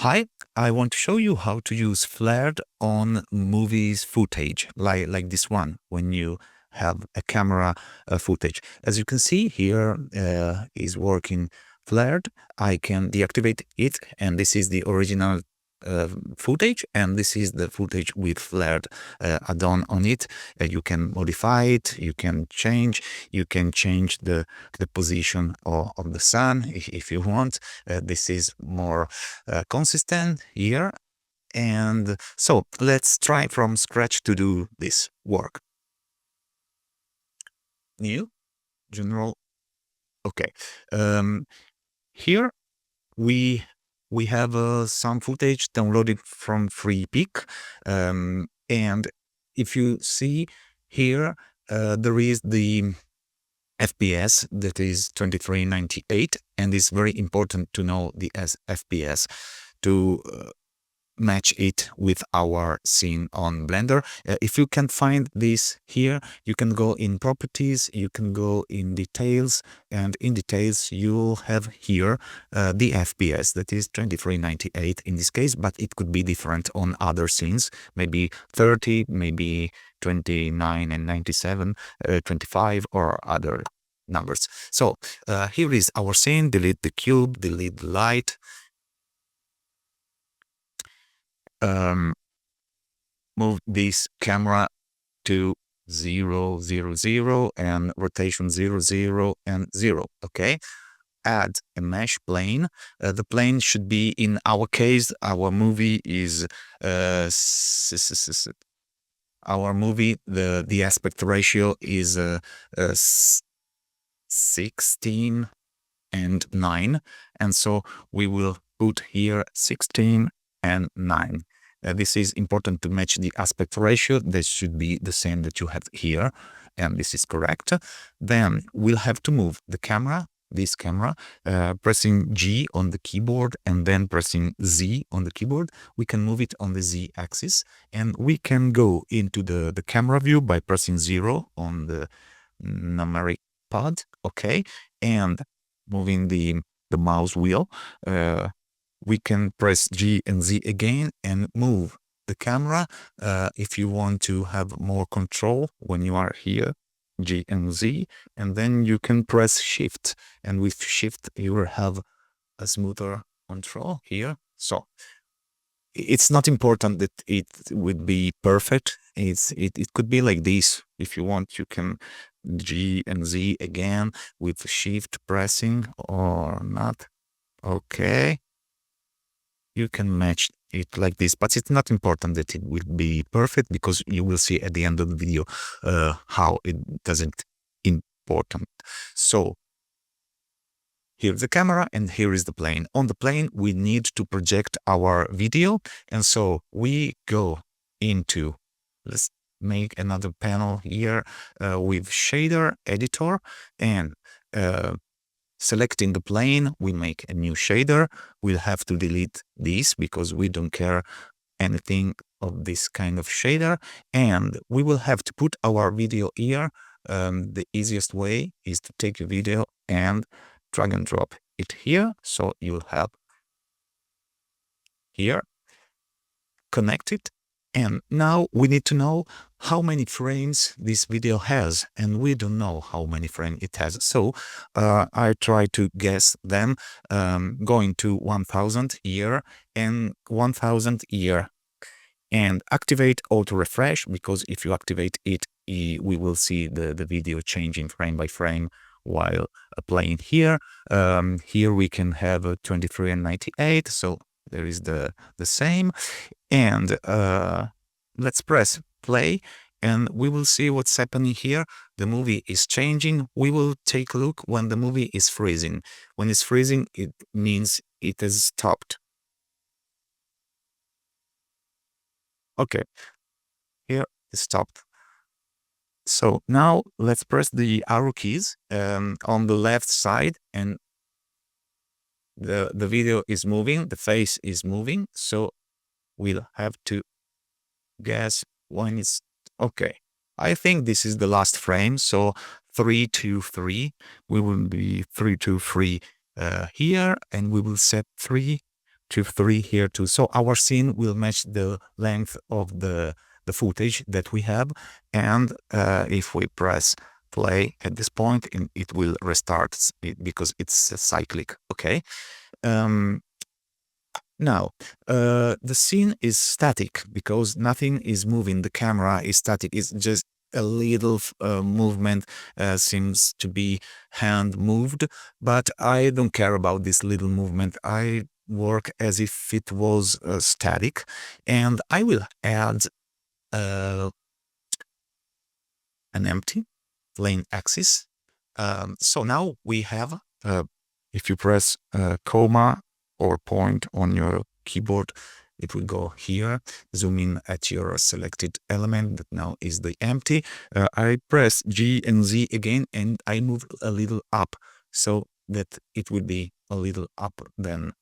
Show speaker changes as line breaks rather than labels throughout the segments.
Hi, I want to show you how to use Flared on movies footage, like this one, when you have a camera footage. As you can see here is working Flared. I can deactivate it, and this is the original footage, and this is the footage with Flared add-on on it. You can modify it, you can change the position of the sun if you want. This is more consistent here. And so let's try from scratch to do this work. New, general, okay. Here we have some footage downloaded from FreePic, and if you see here, there is the FPS that is 2398, and it's very important to know the FPS to match it with our scene on Blender. If you can find this here, you can go in properties, you can go in details, and in details you'll have here the FPS that is 2398 in this case, but it could be different on other scenes, maybe 30, maybe 29 and 97, 25 or other numbers. So here is our scene. Delete the cube, delete the light. Move this camera to 0, 0, 0 and rotation 0, 0 and 0. Okay. Add a mesh plane. The plane should be, in our case, our movie is the aspect ratio is 16 and 9, and so we will put here 16 and 9. This is important to match the aspect ratio. This should be the same that you have here, and this is correct. Then we'll have to move the camera, this camera, pressing G on the keyboard and then pressing Z on the keyboard. We can move it on the Z axis, and we can go into the camera view by pressing 0 on the numeric pad, okay, and moving the mouse wheel. We can press G and Z again and move the camera. If you want to have more control when you are here, G and Z, and then you can press Shift, and with Shift you will have a smoother control here. So it's not important that it would be perfect. It could be like this. If you want, you can G and Z again with Shift pressing or not. Okay. You can match it like this, but it's not important that it will be perfect, because you will see at the end of the video how it doesn't important. So here's the camera and here is the plane. On the plane, we need to project our video. And so we go into, let's make another panel here with shader editor, and selecting the plane, we make a new shader. We'll have to delete this because we don't care anything of this kind of shader. And we will have to put our video here. The easiest way is to take a video and drag and drop it here. So you'll have here, connect it. And now we need to know how many frames this video has, and we don't know how many frames it has. So I try to guess them, going to 1000 here and 1000 here, and activate auto refresh, because if you activate it, we will see the video changing frame by frame while playing here. Here we can have 23 and 98, so there is the same. And let's press play, and we will see what's happening here. The movie is changing. We will take a look when the movie is freezing. When it's freezing, it means it has stopped. Okay, here it stopped. So now let's press the arrow keys on the left side, and the video is moving, the face is moving. So we'll have to guess when it's okay. I think this is the last frame. So 3, 2, 3. We will be 3, 2, 3 here, and we will set 3, to 3 here too. So our scene will match the length of the footage that we have. And if we press play at this point, it will restart it because it's cyclic. Okay. Now, the scene is static because nothing is moving. The camera is static. It's just a little movement seems to be hand moved, but I don't care about this little movement. I work as if it was static, and I will add uh, an empty plane axis. So now we have, if you press comma or point on your keyboard, it will go here. Zoom in at your selected element that now is the empty. I press G and Z again, and I move a little up so that it will be a little up than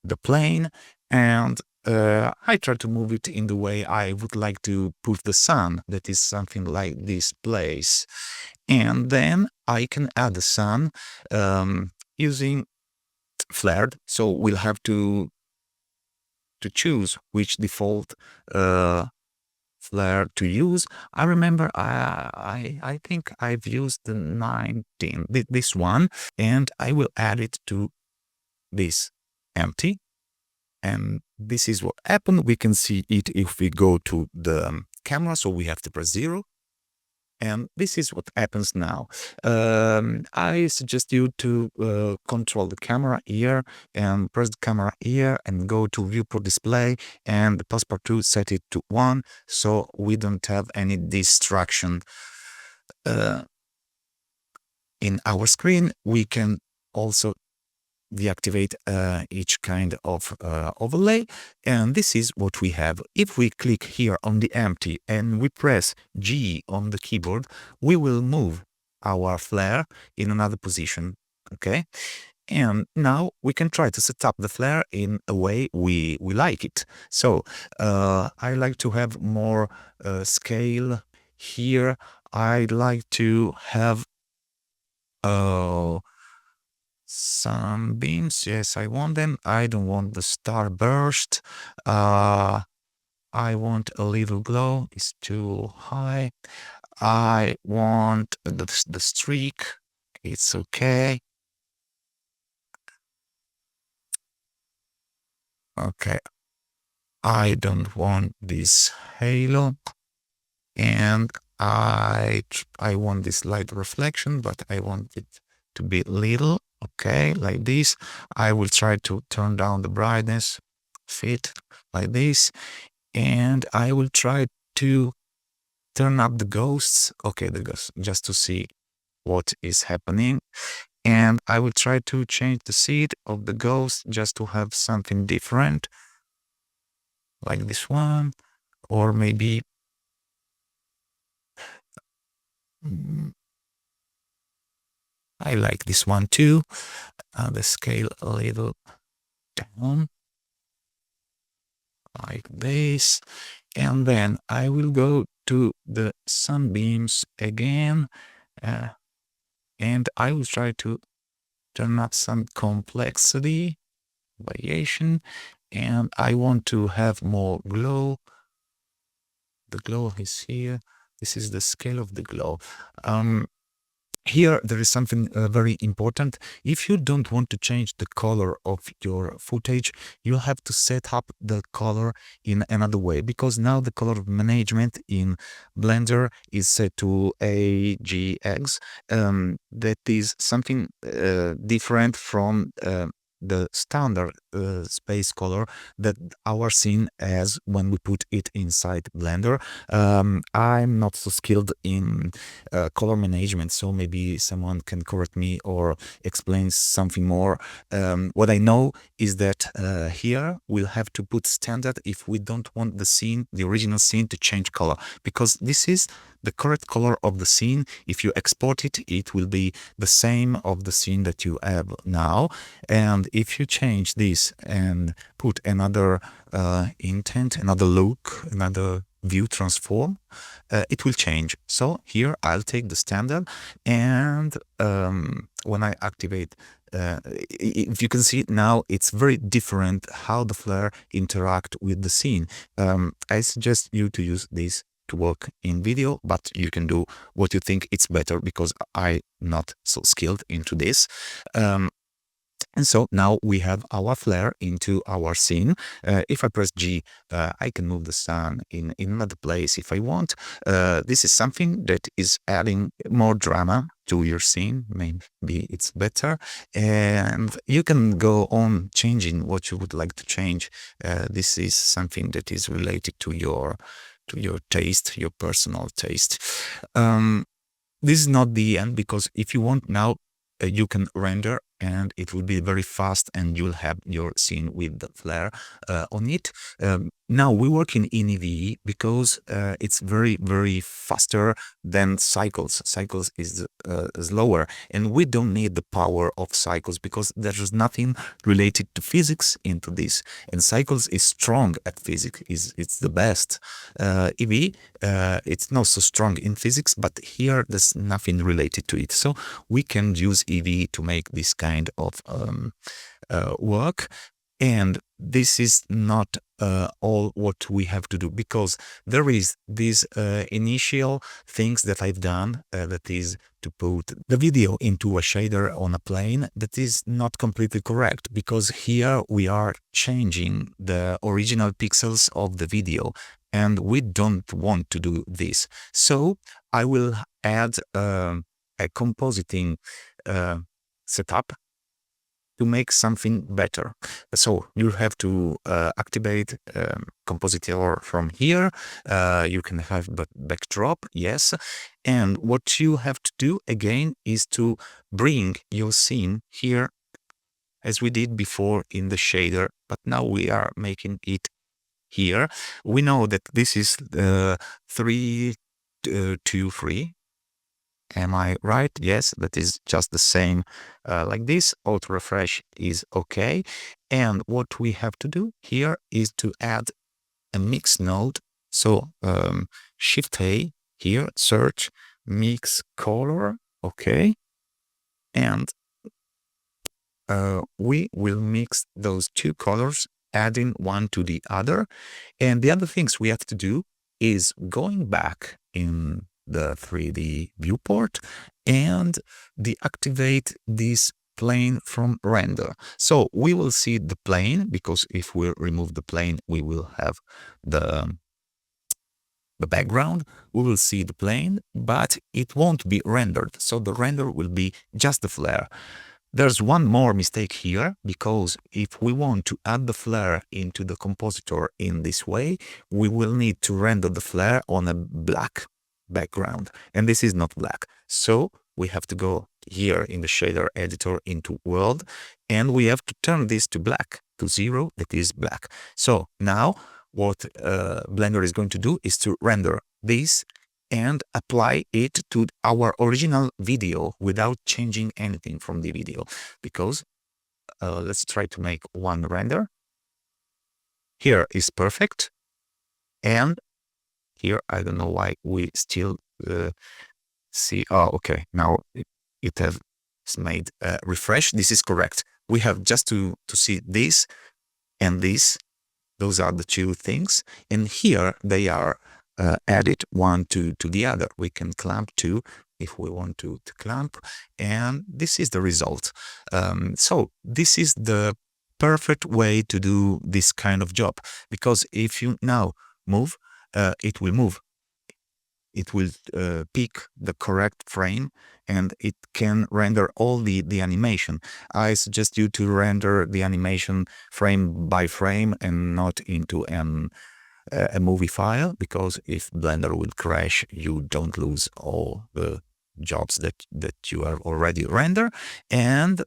the plane. And I try to move it in the way I would like to put the sun, that is something like this place. And then I can add the sun using Flared. So we'll have to choose which default flare to use. I remember I think I've used the 19, this one, and I will add it to this empty. And this is what happened. We can see it if we go to the camera. So we have to press 0. And this is what happens now. I suggest you to control the camera here and press the camera here and go to viewport display and the passepartout set it to 1 so we don't have any distraction in our screen. We can also deactivate each kind of overlay, and this is what we have. If we click here on the empty and we press G on the keyboard, we will move our flare in another position. Okay, and now we can try to set up the flare in a way we like it. So I like to have more scale here. I'd like to have sunbeams. Yes, I want them. I don't want the starburst. I want a little glow. It's too high. I want the streak. It's okay. Okay. I don't want this halo. And I want this light reflection, but I want it to be little. Okay, like this. I will try to turn down the brightness, fit like this, and I will try to turn up the ghosts. Okay, the ghosts, just to see what is happening. And I will try to change the seed of the ghost just to have something different, like this one, or maybe I like this one too. The scale a little down, like this. And then I will go to the sunbeams again, and I will try to turn up some complexity, variation, and I want to have more glow. The glow is here. This is the scale of the glow. Here, there is something very important. If you don't want to change the color of your footage, you'll have to set up the color in another way, because now the color management in Blender is set to AGX. That is something different from the standard space color that our scene has when we put it inside Blender. I'm not so skilled in color management, so maybe someone can correct me or explain something more. What I know is that here we'll have to put standard if we don't want the scene, the original scene, to change color, because this is the correct color of the scene. If you export it, it will be the same of the scene that you have now. And if you change this and put another intent, another look, another view transform, it will change. So here I'll take the standard, and when I activate if you can see now, it's very different how the flare interact with the scene. I suggest you to use this to work in video, but you can do what you think it's better, because I'm not so skilled into this. And so now we have our flare into our scene. If I press G, I can move the sun in another place if I want. This is something that is adding more drama to your scene. Maybe it's better. And you can go on changing what you would like to change. This is something that is related to your taste, your personal taste. This is not the end, because if you want now, you can render and it will be very fast, and you'll have your scene with the flare on it. Now we're working in Eevee because it's very, very faster than Cycles. Cycles is slower, and we don't need the power of Cycles because there's nothing related to physics into this. And Cycles is strong at physics, it's the best. Eevee, it's not so strong in physics, but here there's nothing related to it. So we can use Eevee to make this kind of work. And this is not all what we have to do, because there is these initial things that I've done, that is to put the video into a shader on a plane. That is not completely correct, because here we are changing the original pixels of the video, and we don't want to do this. So I will add a compositing setup to make something better. So you have to activate compositor from here. You can have backdrop, yes. And what you have to do again is to bring your scene here, as we did before in the shader, but now we are making it here. We know that this is 3, 2, 3. Am I right? Yes, that is just the same like this. Auto refresh is okay. And what we have to do here is to add a mix node. So Shift A here, search mix color. Okay. And we will mix those two colors, adding one to the other. And the other things we have to do is going back in the 3D viewport and deactivate this plane from render. So we will see the plane, because if we remove the plane, we will have the background. We will see the plane, but it won't be rendered. So the render will be just the flare. There's one more mistake here, because if we want to add the flare into the compositor in this way, we will need to render the flare on a black background, and this is not black. So we have to go here in the shader editor into world, and we have to turn this to black, to 0, that is black. So now what Blender is going to do is to render this and apply it to our original video without changing anything from the video. Because let's try to make one render. Here is perfect, and here I don't know why we still see. Oh, okay, now it has made refresh. This is correct. We have just to see this and this. Those are the two things, and here they are added one to the other. We can clamp two if we want to clamp, and this is the result. So this is the perfect way to do this kind of job, because if you now move, it will move. It will pick the correct frame, and it can render all the animation. I suggest you to render the animation frame by frame and not into a movie file, because if Blender will crash, you don't lose all the jobs that you have already rendered. And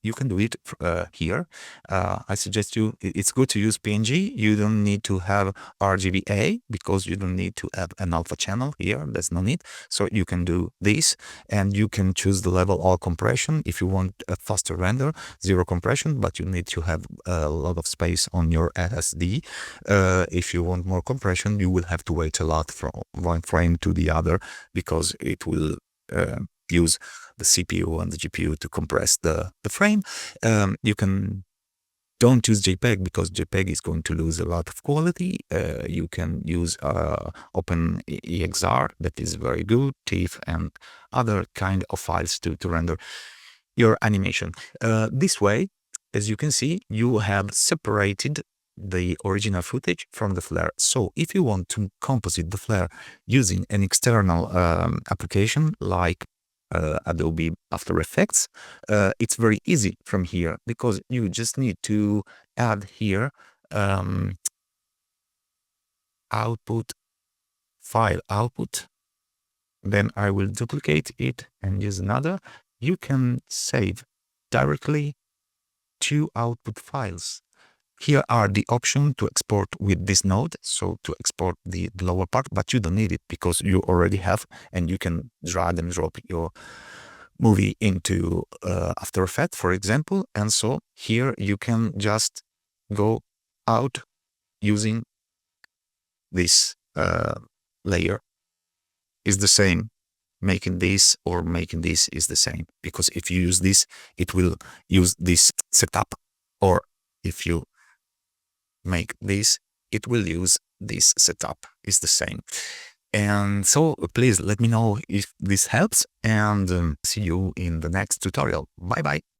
you can do it here. I suggest you, it's good to use PNG. You don't need to have RGBA, because you don't need to have an alpha channel here. There's no need. So you can do this, and you can choose the level all compression. If you want a faster render, 0 compression, but you need to have a lot of space on your SSD. If you want more compression, you will have to wait a lot from one frame to the other, because it will use the CPU and the GPU to compress the frame. You can don't use JPEG because JPEG is going to lose a lot of quality. You can use OpenEXR, that is very good, TIFF and other kind of files to render your animation. This way, as you can see, you have separated the original footage from the flare. So if you want to composite the flare using an external application like Adobe After Effects, it's very easy from here because you just need to add here output, file output. Then I will duplicate it and use another. You can save directly 2 output files. Here are the options to export with this node, so to export the lower part, but you don't need it because you already have, and you can drag and drop your movie into After Effects, for example. And so here you can just go out using this layer. Is the same. Making this or making this is the same, because if you use this, it will use this setup, or if you make this, it will use this setup. Is the same. And so please let me know if this helps, and see you in the next tutorial. Bye bye.